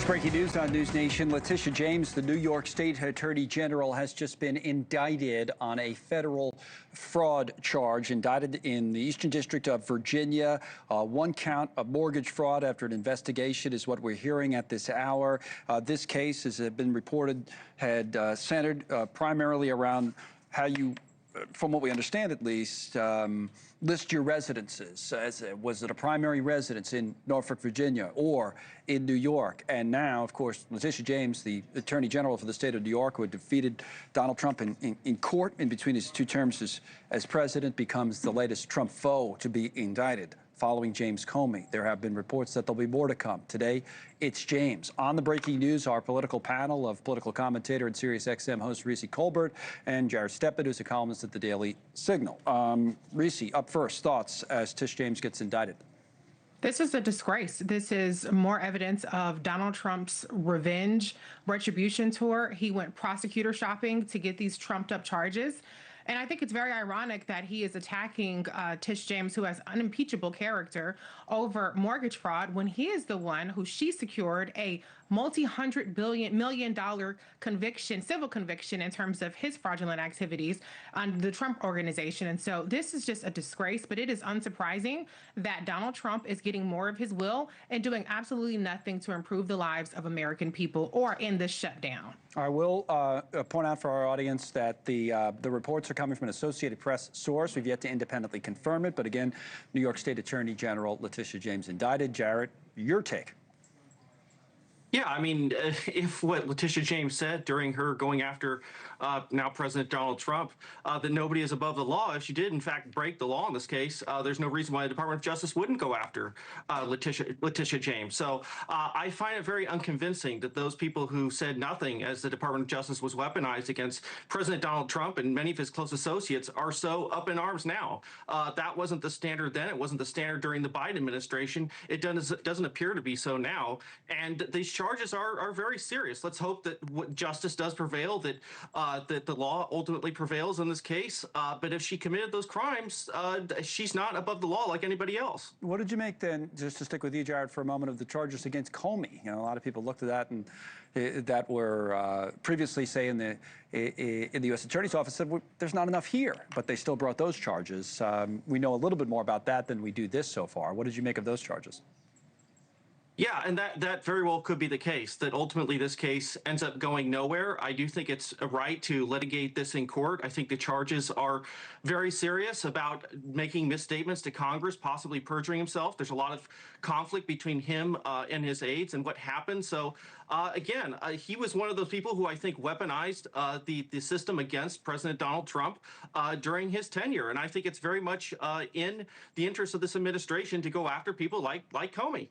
Breaking news on News Nation. Letitia James, the New York State Attorney General, has just been indicted on a federal fraud charge, indicted in the Eastern District of Virginia. One count of mortgage fraud after an investigation is what we're hearing at this hour. This case, as has been reported, had centered primarily around how you, from what we understand at least, list your residences. Was it a primary residence in Norfolk, Virginia, or in New York? And now, of course, Letitia James, the Attorney General for the state of New York, who had defeated Donald Trump in court in between his two terms as president, becomes the latest Trump foe to be indicted. Following James Comey, there have been reports that there'll be more to come. Today, it's James. On the breaking news, our political panel of political commentator and SiriusXM host Reese Colbert and Jared Steppen, who's a columnist at the Daily Signal. Reese, up first, thoughts as Tish James gets indicted. This is a disgrace. This is more evidence of Donald Trump's revenge retribution tour. He went prosecutor shopping to get these trumped up charges. And I think it's very ironic that he is attacking Tish James, who has unimpeachable character, over mortgage fraud when he is the one who she secured a multi-hundred million dollar conviction, civil conviction, in terms of his fraudulent activities on the Trump organization. And so this is just a disgrace, but it is unsurprising that Donald Trump is getting more of his will and doing absolutely nothing to improve the lives of American people or end this shutdown. I will point out for our audience that the reports are coming from an Associated Press source. We've yet to independently confirm it, but again, New York State Attorney General Letitia James indicted. Jarrett, your take. Yeah, I mean, if what Letitia James said during her going after now President Donald Trump, that nobody is above the law, if she did, in fact, break the law in this case, there's no reason why the Department of Justice wouldn't go after Letitia James. So I find it very unconvincing that those people who said nothing as the Department of Justice was weaponized against President Donald Trump and many of his close associates are so up in arms now. That wasn't the standard then. It wasn't the standard during the Biden administration. It doesn't appear to be so now. And these charges are very serious. Let's hope that justice does prevail, that that the law ultimately prevails in this case. But if she committed those crimes, she's not above the law like anybody else. What did you make then, just to stick with you, Jared, for a moment, of the charges against Comey? You know, a lot of people looked at that and that were previously, say, in the U.S. Attorney's Office, said, well, there's not enough here, but they still brought those charges. We know a little bit more about that than we do this so far. What did you make of those charges? Yeah, and that very well could be the case, that ultimately this case ends up going nowhere. I do think it's a right to litigate this in court. I think the charges are very serious about making misstatements to Congress, possibly perjuring himself. There's a lot of conflict between him and his aides and what happened. So again, he was one of those people who I think weaponized the system against President Donald Trump during his tenure. And I think it's very much in the interest of this administration to go after people like Comey.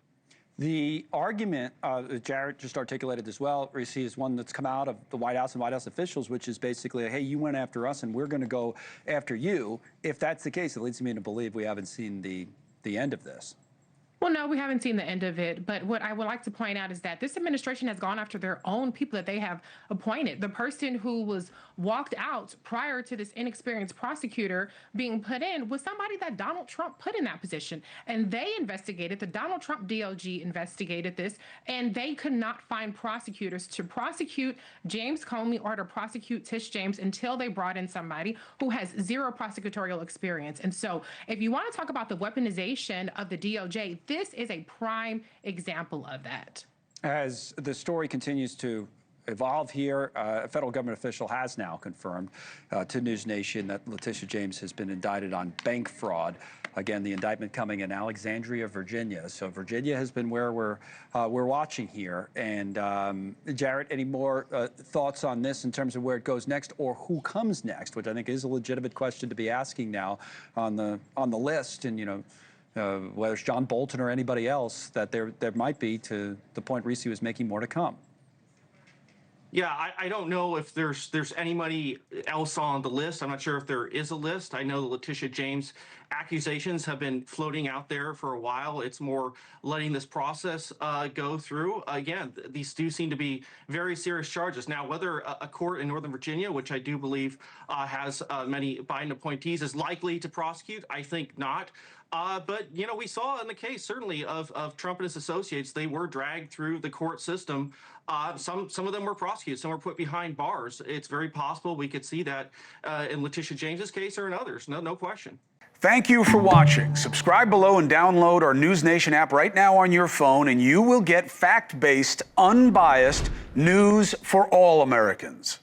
The argument that Jarrett just articulated as well, Reese, is one that's come out of the White House and White House officials, which is basically, hey, you went after us and we're going to go after you. If that's the case, it leads me to believe we haven't seen the end of this. Well, no, we haven't seen the end of it. But what I would like to point out is that this administration has gone after their own people that they have appointed. The person who was walked out prior to this inexperienced prosecutor being put in was somebody that Donald Trump put in that position. And they investigated, the Donald Trump DOJ investigated this, and they could not find prosecutors to prosecute James Comey or to prosecute Tish James until they brought in somebody who has zero prosecutorial experience. And so if you want to talk about the weaponization of the DOJ, this is a prime example of that. As the story continues to evolve here, a federal government official has now confirmed to News Nation that Letitia James has been indicted on bank fraud. Again, the indictment coming in Alexandria, Virginia. So Virginia has been where we're watching here. And Jarrett, any more thoughts on this in terms of where it goes next or who comes next, which I think is a legitimate question to be asking now on the list, and whether it's John Bolton or anybody else, that there might be, to the point Reese was making, more to come. Yeah, I don't know if there's anybody else on the list. I'm not sure if there is a list. I know that Letitia James accusations have been floating out there for a while. It's more letting this process go through. Again, these do seem to be very serious charges. Now, whether a court in Northern Virginia, which I do believe has many Biden appointees, is likely to prosecute, I think not. But, you know, we saw in the case, certainly, of Trump and his associates, they were dragged through the court system. Some of them were prosecuted. Some were put behind bars. It's very possible we could see that in Letitia James's case or in others. No question. Thank you for watching. Subscribe below and download our NewsNation app right now on your phone, and you will get fact-based, unbiased news for all Americans.